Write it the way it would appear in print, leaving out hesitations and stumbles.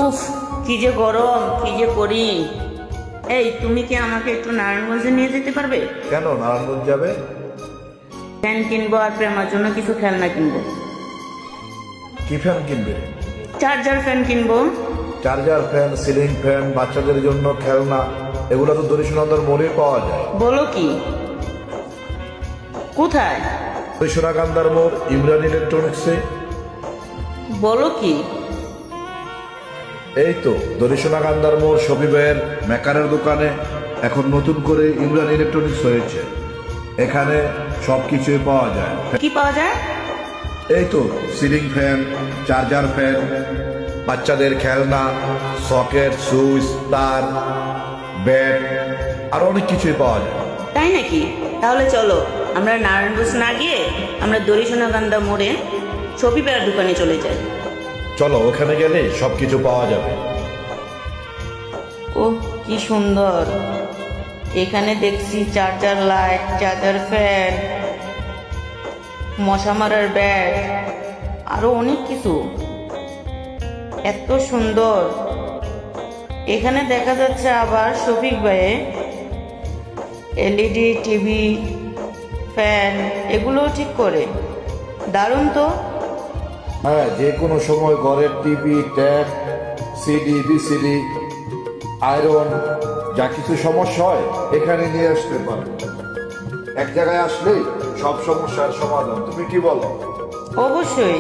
উফ, কি যে গরম, কি যে করি। এই, তুমি কি আমাকে একটু নারায়ণগঞ্জে নিয়ে যেতে পারবে? কেন নারায়ণগঞ্জ যাবে? ফ্যান কিনবো আর প্রেমার জন্য কিছু খেলনা কিনবো। কি ফ্যান কিনবে? চার্জার ফ্যান কিনবো। চার্জার ফ্যান, সিলিং ফ্যান, বাচ্চাদের জন্য খেলনা, এগুলো তো দরিশনান্দার মোড়ে পাওয়া যায়। বলো কি? কোথায়? সোনাকান্দার মোড়, ইমরান ইলেকট্রনিক্সে। বলো কি? এই তো দরিশনাকান্দার মোড় শফি ভাইয়ের মেকারের দোকানে এখন নতুন করে ইমরান ইলেকট্রনিক্স হয়েছে। এখানে সব কিছুই পাওয়া যায়। কি পাওয়া যায়? এই তো সিলিং ফ্যান, চার্জার ফ্যান, বাচ্চাদের খেলনা, সকেট, সুইচ, তার, ব্যাট, আরো অনেক কিছুই পাওয়া যায়। তাই নাকি? তাহলে চলো, আমরা নারায়ণগঞ্জ না গিয়ে আমরা দরিশনাকান্দা মোড়ে ছবি পেয়ার দোকানে চলে যাই। চলো, ওখানে গেলে সব কিছু পাওয়া যাবে। ও, কি সুন্দর! এখানে দেখছি চার্জার লাইট, চার্জার ফ্যান, মশা মারার ব্যাট, আরো অনেক কিছু। এত সুন্দর! এখানে দেখা যাচ্ছে আবার শফিক ভাইয়ে এলইডি টিভি, ফ্যান এগুলোও ঠিক করে। দারুণ তো! হ্যাঁ, যে কোনো সময় ঘরের TV, tab, CD, VCD, iron, যা কিছু সমস্যা হয় এখানে নিয়ে আসতে পারো। এক জায়গায় আসলেই সব সমস্যার সমাধান। তুমি কি বলো? অবশ্যই।